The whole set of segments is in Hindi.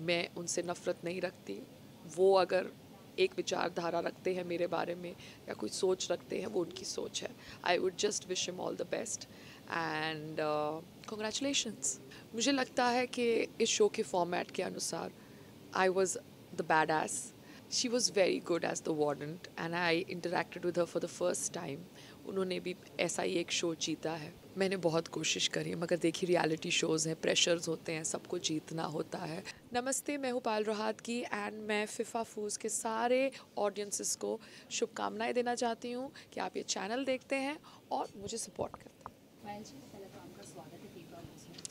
मैं उनसे नफ़रत नहीं रखती। वो अगर एक विचारधारा रखते हैं मेरे बारे में या कोई सोच रखते हैं, वो उनकी सोच है। I would just wish him all the best and congratulations. मुझे लगता है कि इस शो के फॉर्मेट के अनुसार I was the badass. She was very good as the warden and I interacted with her for the first time. उन्होंने भी ऐसा ही एक शो जीता है। मैंने बहुत कोशिश करी, मगर देखिए रियलिटी शोज़ हैं, प्रेशर्स होते हैं, सबको जीतना होता है। नमस्ते, मैं हूँ पायल रोहात की एंड मैं फिफा फूज के सारे ऑडियंसेस को शुभकामनाएं देना चाहती हूँ कि आप ये चैनल देखते हैं और मुझे सपोर्ट करते हैं। पायल जी, पहले तो आपका स्वागत है फीफा हाउस में।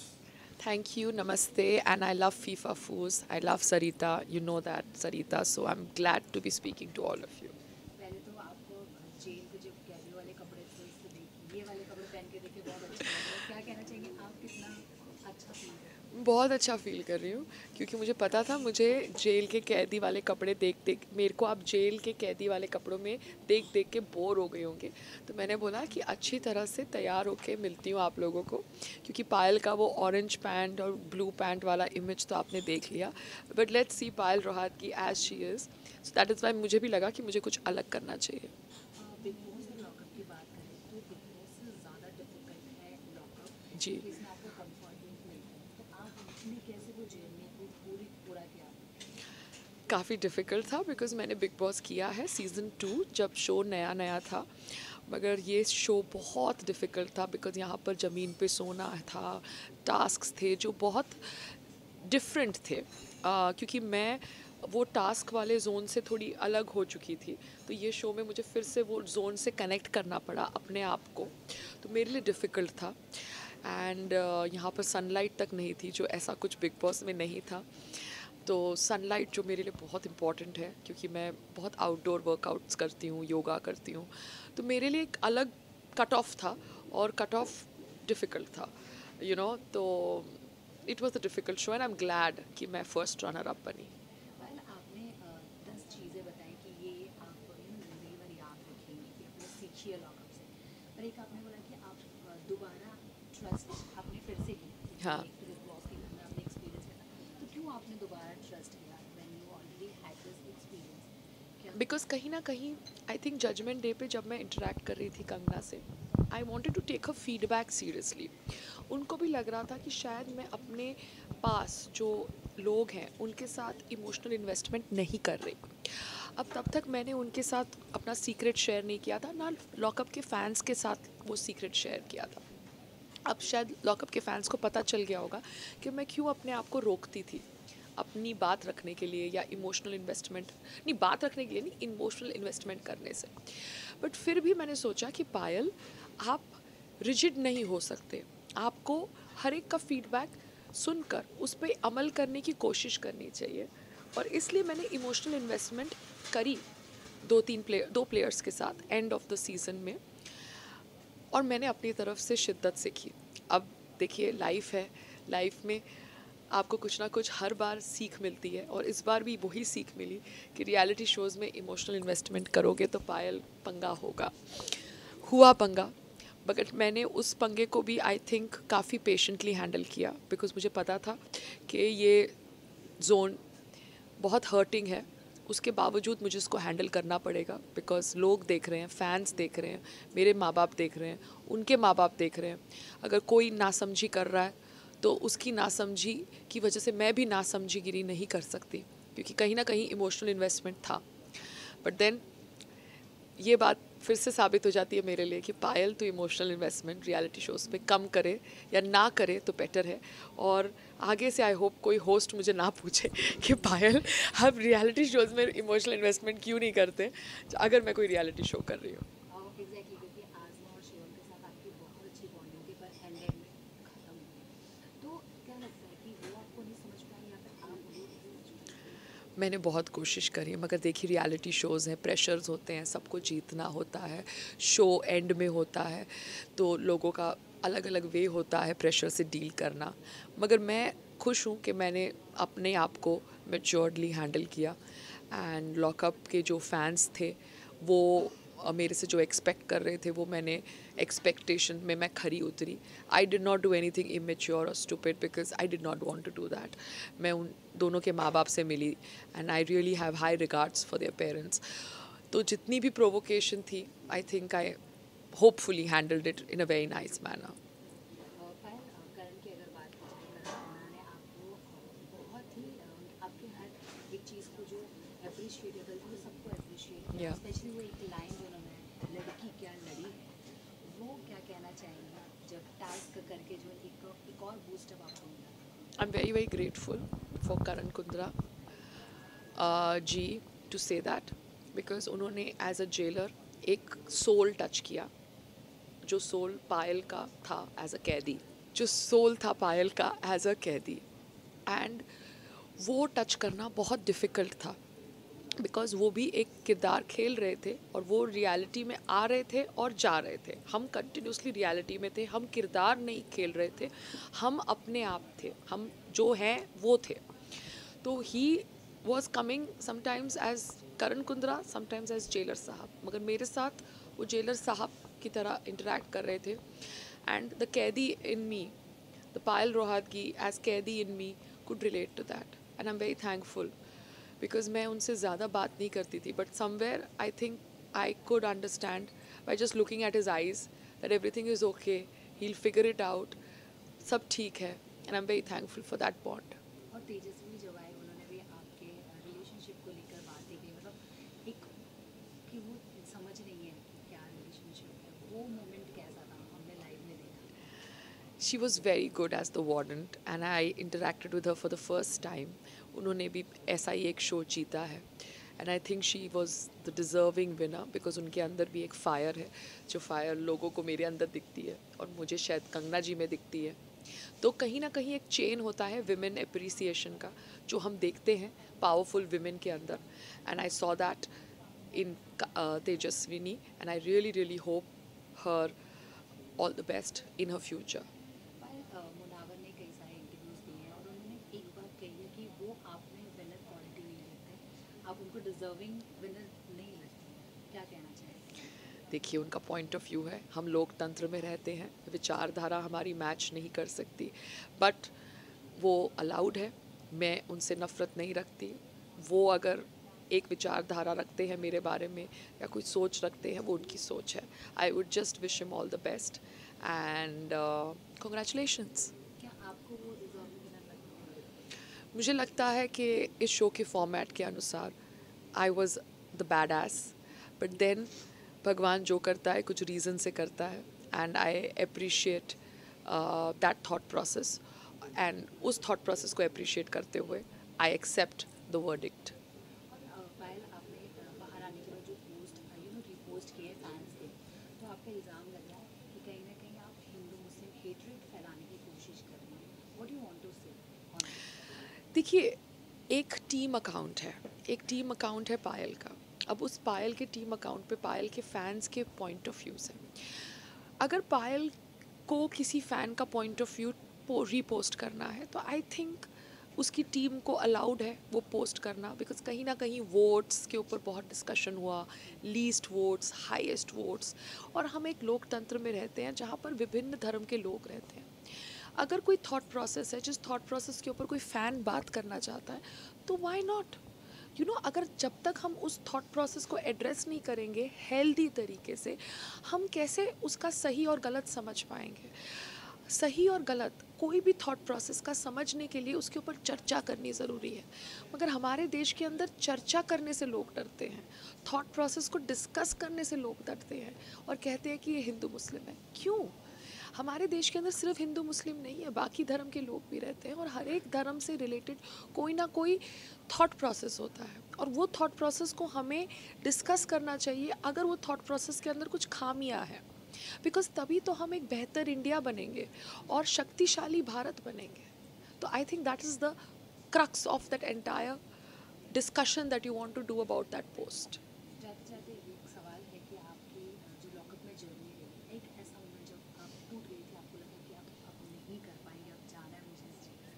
Thank you, namaste, and I love FIFA Foods. I love Sarita. You know that, Sarita. So I'm glad to be speaking to all of you. पहले तो आपको जेल के जो कैदी वाले कपड़े थे उससे देख ये वाले कपड़े पहन के देखे बहुत अच्छे लग रहे हैं। क्या कहना चाहेंगे आप, कितना अच्छा फील कर रहे बहुत अच्छा फील कर रही हूँ क्योंकि मुझे पता था मुझे जेल के कैदी वाले कपड़े देख देख मेरे को आप जेल के कैदी वाले कपड़ों में देख देख के बोर हो गए होंगे। तो मैंने बोला कि अच्छी तरह से तैयार होके मिलती हूँ आप लोगों को, क्योंकि पायल का वो ऑरेंज पैंट और ब्लू पैंट वाला इमेज तो आपने देख लिया, but let's see Payal Rohatgi की as she is. So that is why मुझे भी लगा कि मुझे कुछ अलग करना चाहिए। बिग बॉस और लॉकअप की बात करें तो बिग बॉस से ज़्यादा डिफिकल्ट है लॉकअप, जी, क्योंकि इसमें आपको कंफर्ट मिलता है। तो आप उसमें कैसे वो जर्नी को पूरा किया? काफ़ी डिफ़िकल्ट था बिकॉज़ मैंने बिग बॉस किया है सीज़न 2 जब शो नया नया था, मगर ये शो बहुत डिफ़िकल्ट था बिकॉज़ यहाँ पर ज़मीन पे सोना था, टास्क्स थे जो बहुत डिफरेंट थे। क्योंकि मैं वो टास्क वाले जोन से थोड़ी अलग हो चुकी थी, तो ये शो में मुझे फिर से वो जोन से कनेक्ट करना पड़ा अपने आप को, तो मेरे लिए डिफ़िकल्ट था। एंड यहाँ पर सनलाइट तक नहीं थी, जो ऐसा कुछ बिग बॉस में नहीं था। तो सनलाइट जो मेरे लिए बहुत इम्पॉर्टेंट है क्योंकि मैं बहुत आउटडोर वर्कआउट्स करती हूँ, योगा करती हूँ, तो मेरे लिए एक अलग कट ऑफ था और कट ऑफ डिफ़िकल्ट था, तो it was a difficult show and I am glad कि मैं फर्स्ट रनर अप बनी। पायल, आपने 10 चीज़ें बताई कि ये आप जिंदगी भर याद रखेंगे कि आपने सीखी है लॉकअप से। पर एक आपने बोला कि आप दोबारा ट्रस्ट आपने फिर से की, क्योंकि हाँ, एक तो बिग बॉस के घर में आपने एक्सपीरियंस किया था, तो क्यों आपने दोबारा ट्रस्ट किया when you already had this experience? क्या? बिकॉज कहीं ना कहीं आई थिंक जजमेंट डे पे जब मैं इंटरेक्ट कर रही थी कंगना से, I wanted to take a feedback seriously. उनको भी लग रहा था कि शायद मैं अपने पास जो लोग हैं उनके साथ इमोशनल इन्वेस्टमेंट नहीं कर रही। अब तब तक मैंने उनके साथ अपना सीक्रेट शेयर नहीं किया था, ना लॉकअप के फैंस के साथ वो सीक्रेट शेयर किया था। अब शायद लॉकअप के फैंस को पता चल गया होगा कि मैं क्यों अपने आप को रोकती थी अपनी बात रखने के लिए या इमोशनल इन्वेस्टमेंट, नहीं बात रखने के लिए नहीं, इमोशनल इन्वेस्टमेंट करने से। बट फिर भी मैंने सोचा कि पायल, आप रिजिड नहीं हो सकते, आपको हर एक का फीडबैक सुनकर उस पर अमल करने की कोशिश करनी चाहिए। और इसलिए मैंने इमोशनल इन्वेस्टमेंट करी दो प्लेयर्स के साथ एंड ऑफ द सीज़न में, और मैंने अपनी तरफ से शिद्दत से की। अब देखिए लाइफ है, लाइफ में आपको कुछ ना कुछ हर बार सीख मिलती है, और इस बार भी वही सीख मिली कि रियलिटी शोज़ में इमोशनल इन्वेस्टमेंट करोगे तो पायल पंगा होगा। हुआ पंगा, बट मैंने उस पंगे को भी आई थिंक काफ़ी पेशेंटली हैंडल किया बिकॉज मुझे पता था कि ये जोन बहुत हर्टिंग है। उसके बावजूद मुझे इसको हैंडल करना पड़ेगा बिकॉज लोग देख रहे हैं, फैंस देख रहे हैं, मेरे माँ बाप देख रहे हैं, उनके माँ बाप देख रहे हैं। अगर कोई नासमझी कर रहा है तो उसकी नासमझी की वजह से मैं भी नासमझीगिरी नहीं कर सकती, क्योंकि कहीं ना कहीं इमोशनल इन्वेस्टमेंट था। बट देन ये बात फिर से साबित हो जाती है मेरे लिए कि पायल तो इमोशनल इन्वेस्टमेंट रियलिटी शोज़ पे कम करे या ना करे तो बेटर है। और आगे से आई होप कोई होस्ट मुझे ना पूछे कि पायल आप रियलिटी शोज़ में इमोशनल इन्वेस्टमेंट क्यों नहीं करते, अगर मैं कोई रियलिटी शो कर रही हूँ। एग्जैक्टली, क्योंकि आज़मा और शिवम के साथ आपकी बहुत अच्छी बॉन्डिंग थी, पर एंड में खत्म हो गई। तो क्या लगता है कि वो आपको नहीं समझ पाए या फिर आप वो नहीं समझ पाए? मैंने बहुत कोशिश करी, मगर देखिए रियलिटी शोज़ हैं, प्रेशर्स होते हैं, सबको जीतना होता है, शो एंड में होता है, तो लोगों का अलग अलग वे होता है प्रेशर से डील करना। मगर मैं खुश हूँ कि मैंने अपने आप को मैच्योर्डली हैंडल किया। एंड लॉकअप के जो फैंस थे वो मेरे से जो एक्सपेक्ट कर रहे थे वो मैंने एक्सपेक्टेशन में मैं खरी उतरी. I did not do anything immature और stupid because I did not want to do that. मैं उन दोनों के माँ बाप से मिली and I really have high regards for their parents. तो जितनी भी प्रोवोकेशन थी I think I hopefully handled it in a very nice manner. Payal, Karan की अगर बात की जाए, मतलब उन्होंने आपको बहुत ही आपके हर एक चीज़ को जो अप्रिशिएटेबल थी वो सबको अप्रिशिएट किया. Yeah. स्पेशली वो एक लाइन जो उन्होंने लड़की क्या लड़ी है, वो क्या कहना चाहेंगे जब टास्क करके जो एक और बूस्टअप आपको मिला. I'm very, very grateful for Karan Kundra ji to say that because उन्होंने as a jailer एक soul touch किया जो soul पायल का था as a कैदी, जो soul था पायल का as a कैदी. and वो टच करना बहुत डिफ़िकल्ट था बिकॉज वो भी एक किरदार खेल रहे थे और वो रियलिटी में आ रहे थे और जा रहे थे. हम कंटिन्यूसली रियलिटी में थे, हम किरदार नहीं खेल रहे थे, हम अपने आप थे, हम जो हैं वो थे. तो he was coming sometimes as Karan Kundra, sometimes as jailer साहब, मगर मेरे साथ वो जेलर साहब की तरह इंटरेक्ट कर रहे थे. एंड द कैदी इन मी, द पायल रोहतगी एज कैदी इन मी could relate to that and I'm very thankful because मैं उनसे ज़्यादा बात नहीं करती थी but somewhere I think I could understand by just looking at his eyes that everything is okay, he'll figure it out, सब ठीक है and I'm very thankful for that bond. और तेजस्वी जो आए उन्होंने भी आपके रिलेशनशिप को लेकर बातें की, मतलब एक कि वो समझ नहीं है क्या रिलेशनशिप है, वो मोमेंट कैसा था हमने लाइव में देखा. She was very good as the warden and I interacted with her for the first time. उन्होंने भी ऐसा ही एक शो जीता है and I think she was the deserving winner because उनके अंदर भी एक फायर है, जो फायर लोगों को मेरे अंदर दिखती है और मुझे शायद कंगना जी में दिखती है. तो कहीं ना कहीं एक चेन होता है विमेन एप्रिसिएशन का जो हम देखते हैं पावरफुल विमेन के अंदर and I saw that in Tejaswini and I really really hope her all the best in her future. Munawar ने कई सारे इंटरव्यूज दिए हैं और उन्होंने एक बात कही है कि वो आप में विनर क्वालिटी नहीं लगते, आप उनको डिजर्विंग विनर नहीं लगते. क्या कहना चाहेंगे. देखिए उनका पॉइंट ऑफ व्यू है, हम लोकतंत्र में रहते हैं, विचारधारा हमारी मैच नहीं कर सकती बट वो अलाउड है. मैं उनसे नफ़रत नहीं रखती. वो अगर एक विचारधारा रखते हैं मेरे बारे में या कोई सोच रखते हैं वो उनकी सोच है. I would just wish him all the best and congratulations. क्या आपको वो डिजर्विंग विनर लगते हैं. मुझे लगता है कि इस शो के फॉर्मेट के अनुसार I was the badass but then भगवान जो करता है कुछ रीज़न से करता है and I appreciate that thought process and उस थॉट प्रोसेस को अप्रिशिएट करते हुए आई एक्सेप्ट द वर्डिक्ट. और पायल, आपने बाहर आने के बाद जो पोस्ट रिपोस्ट किए फैंस के, तो आपका इल्ज़ाम लग रहा है कि कहीं ना कहीं आप हिंदू मुस्लिम हेट्रेड फैलाने की कोशिश कर रही हैं. What do you want to say on. देखिए एक टीम अकाउंट है, एक टीम अकाउंट है पायल का. अब उस पायल के टीम अकाउंट पे पायल के फैंस के पॉइंट ऑफ व्यूज़ हैं. अगर पायल को किसी फ़ैन का पॉइंट ऑफ व्यू रीपोस्ट करना है तो आई थिंक उसकी टीम को अलाउड है वो पोस्ट करना बिकॉज कहीं ना कहीं वोट्स के ऊपर बहुत डिस्कशन हुआ, लीस्ट वोट्स, हाईएस्ट वोट्स, और हम एक लोकतंत्र में रहते हैं जहाँ पर विभिन्न धर्म के लोग रहते हैं. अगर कोई थॉट प्रोसेस है जिस थॉट प्रोसेस के ऊपर कोई फ़ैन बात करना चाहता है तो व्हाई नॉट. अगर जब तक हम उस थॉट प्रोसेस को एड्रेस नहीं करेंगे हेल्दी तरीके से हम कैसे उसका सही और गलत समझ पाएंगे. सही और गलत कोई भी थॉट प्रोसेस का समझने के लिए उसके ऊपर चर्चा करनी ज़रूरी है, मगर हमारे देश के अंदर चर्चा करने से लोग डरते हैं, थॉट प्रोसेस को डिस्कस करने से लोग डरते हैं और कहते हैं कि ये हिंदू मुस्लिम है. क्यों? हमारे देश के अंदर सिर्फ हिंदू मुस्लिम नहीं है, बाकी धर्म के लोग भी रहते हैं और हर एक धर्म से रिलेटेड कोई ना कोई थॉट प्रोसेस होता है और वो थॉट प्रोसेस को हमें डिस्कस करना चाहिए अगर वो थॉट प्रोसेस के अंदर कुछ खामियां हैं, बिकॉज तभी तो हम एक बेहतर इंडिया बनेंगे और शक्तिशाली भारत बनेंगे. तो I think that is the crux of that entire discussion that you want to do about that post. जाते जाते एक सवाल है कि आपकी जो लॉकअप में जर्नी रही, एक ऐसा मोमेंट जब आप टूट गई थी, आपको लगा कि आप नहीं कर पाएंगे, अब जाना है मुझे इस चीज़ से.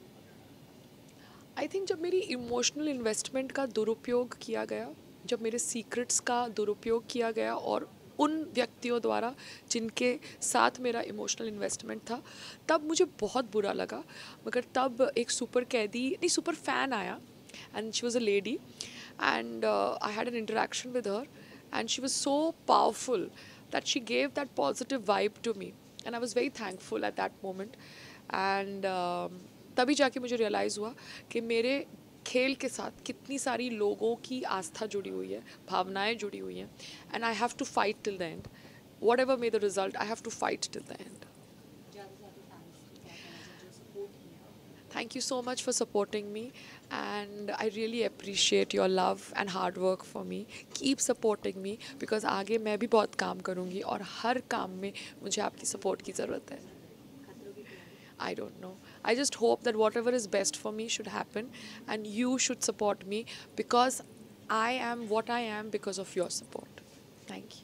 आई थिंक जब मेरी इमोशनल इन्वेस्टमेंट का दुरुपयोग किया गया जब मेरे सीक्रेट्स का दुरुपयोग किया गया और उन व्यक्तियों द्वारा जिनके साथ मेरा इमोशनल इन्वेस्टमेंट था, तब मुझे बहुत बुरा लगा। मगर तब एक सुपर कैदी नहीं सुपर फैन आया, and she was a lady, and I had an interaction with her, and she was so powerful that she gave that positive vibe to me, and I was very thankful at that moment. And तभी जाके मुझे रियलाइज़ हुआ कि मेरे खेल के साथ कितनी सारी लोगों की आस्था जुड़ी हुई है, भावनाएं जुड़ी हुई हैं, and I have to fight till the end. Whatever may the result, I have to fight till the end. ज़्यादा से ज़्यादा फैंस को क्या कहना चाहिए जो सपोर्ट किया? Thank you so much for supporting me, and I really appreciate your love and hard work for me. Keep supporting me because आगे मैं भी बहुत काम करूँगी और हर काम में मुझे आपकी सपोर्ट की ज़रूरत है। खतरों के खिलाड़ी I don't know. I just hope that whatever is best for me should happen, and you should support me because I am what I am because of your support. Thank you.